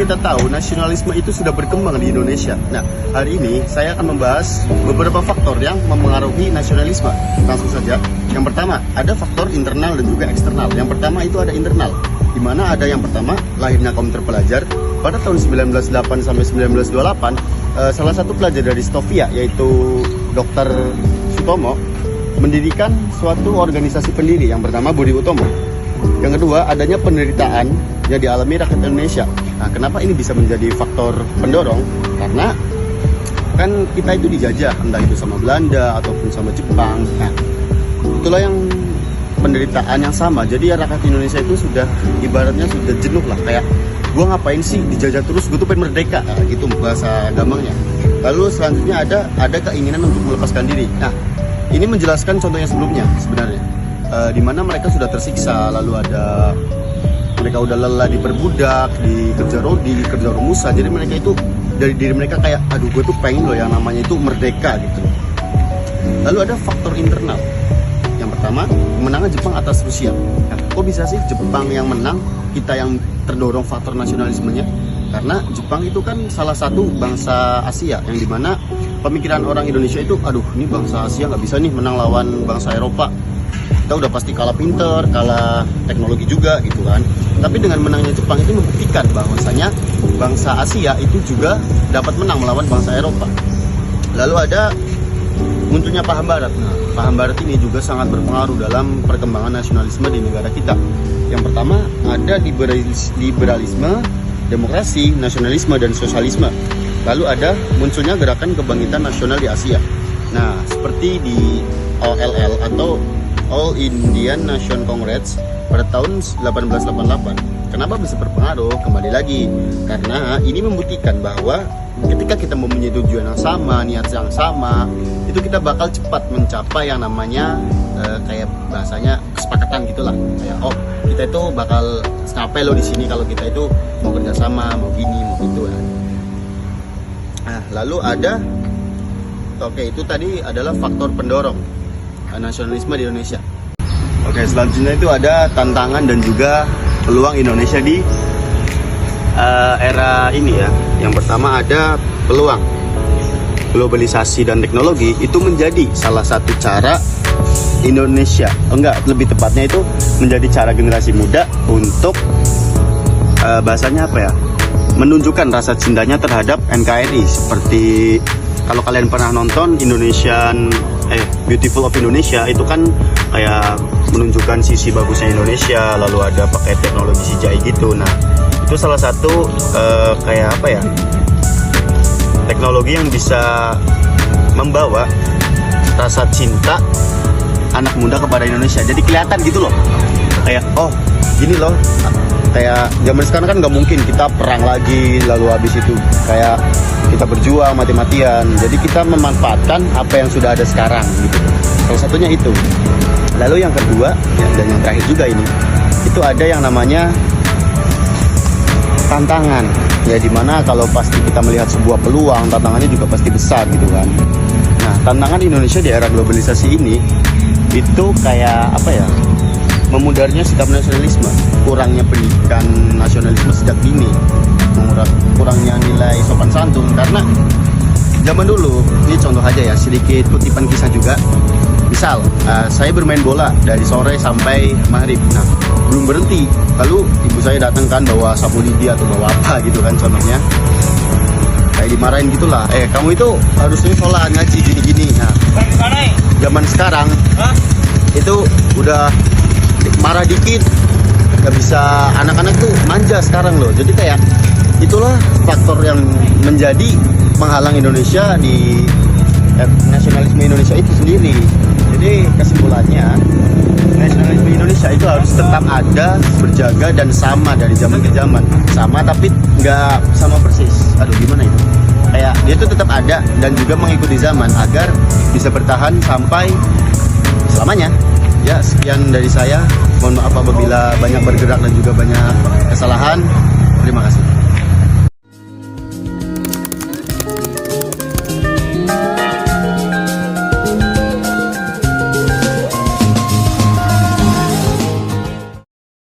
kita tahu nasionalisme itu sudah berkembang di Indonesia. Nah, hari ini saya akan membahas beberapa faktor yang mempengaruhi nasionalisme. Langsung saja. Yang pertama, ada faktor internal dan juga eksternal. Yang pertama itu ada internal, di mana ada yang pertama, lahirnya kaum terpelajar. Pada tahun 1908 sampai 1928, salah satu pelajar dari Stovia, yaitu Dr. Sutomo, mendirikan suatu organisasi pendiri yang bernama Budi Utomo. Yang kedua, adanya penderitaan yang dialami rakyat Indonesia. Nah, kenapa ini bisa menjadi faktor pendorong? Karena kan kita itu dijajah, entah itu sama Belanda ataupun sama Jepang. Nah, itulah yang penderitaan yang sama. Jadi ya rakyat Indonesia itu sudah ibaratnya sudah jenuh lah, kayak gue ngapain sih dijajah terus, gue tuh pengen merdeka, nah, gitu bahasa gampangnya. Lalu selanjutnya ada keinginan untuk melepaskan diri. Nah, ini menjelaskan contohnya sebelumnya sebenarnya, di mana mereka sudah tersiksa, lalu ada mereka udah lelah diperbudak, dikerja rodi, dikerja rumusan. Jadi mereka itu dari diri mereka kayak, aduh gue tuh pengen loh yang namanya itu merdeka gitu. Lalu ada faktor internal. Yang pertama, kemenangan Jepang atas Rusia. Nah, kok bisa sih Jepang yang menang, kita yang terdorong faktor nasionalismenya? Karena Jepang itu kan salah satu bangsa Asia yang dimana pemikiran orang Indonesia itu, aduh ini bangsa Asia nggak bisa nih menang lawan bangsa Eropa. Kita udah pasti kalah pinter, kalah teknologi juga gitu kan. Tapi dengan menangnya Jepang itu membuktikan bahwasanya bangsa Asia itu juga dapat menang melawan bangsa Eropa. Lalu ada munculnya paham Barat. Nah, paham Barat ini juga sangat berpengaruh dalam perkembangan nasionalisme di negara kita. Yang pertama ada liberalisme, demokrasi, nasionalisme, dan sosialisme. Lalu ada munculnya gerakan kebangkitan nasional di Asia. Nah, seperti di OLL atau All Indian Nation Congress pada tahun 1888. Kenapa bisa berpengaruh? Kembali lagi, karena ini membuktikan bahwa ketika kita mempunyai tujuan yang sama, niat yang sama, itu kita bakal cepat mencapai yang namanya kayak bahasanya kesepakatan gitulah. Kayak oh, kita itu bakal sampai loh di sini kalau kita itu mau kerjasama, mau gini, mau gitu kan. Nah, lalu ada itu tadi adalah faktor pendorong nasionalisme di Indonesia. Oke, selanjutnya itu ada tantangan dan juga peluang Indonesia di era ini ya. Yang pertama ada peluang. Globalisasi dan teknologi itu menjadi salah satu cara Indonesia, lebih tepatnya itu menjadi cara generasi muda untuk bahasanya apa ya? Menunjukkan rasa cintanya terhadap NKRI. Seperti kalau kalian pernah nonton Beautiful of Indonesia, itu kan kayak menunjukkan sisi bagusnya Indonesia, lalu ada pakai teknologi CGI gitu. Nah, itu salah satu kayak apa ya, teknologi yang bisa membawa rasa cinta anak muda kepada Indonesia. Jadi kelihatan gitu loh, kayak oh gini loh, kayak zaman sekarang kan nggak mungkin kita perang lagi lalu habis itu kayak kita berjuang mati-matian. Jadi kita memanfaatkan apa yang sudah ada sekarang gitu. Salah satunya itu. Lalu yang kedua dan yang terakhir juga ini, itu ada yang namanya tantangan. Ya dimana kalau pasti kita melihat sebuah peluang, tantangannya juga pasti besar gitu kan. Nah, tantangan Indonesia di era globalisasi ini itu kayak apa ya? Memudarnya sikap nasionalisme, kurangnya pendidikan nasionalisme sejak dini, kurangnya nilai sopan santun. Karena zaman dulu, ini contoh aja ya, sedikit kutipan kisah juga. Misal, saya bermain bola dari sore sampai maghrib, nah belum berhenti. Lalu ibu saya datang kan bawa sapu lidi atau bawa apa gitu kan contohnya. Kayak dimarahin gitulah, kamu itu harusnya sholat, ngaji, gini-gini. Nah, zaman sekarang itu udah marah dikit nggak bisa, anak-anak tuh manja sekarang loh. Jadi kayak itulah faktor yang menjadi menghalang Indonesia di nasionalisme Indonesia itu sendiri. Jadi kesimpulannya, nasionalisme Indonesia itu harus tetap ada, berjaga dan sama dari zaman ke zaman. Sama tapi nggak sama persis. Aduh gimana itu? Kayak dia tuh tetap ada dan juga mengikuti zaman agar bisa bertahan sampai selamanya. Ya, sekian dari saya. Mohon maaf apabila banyak bergerak dan juga banyak kesalahan. Terima kasih.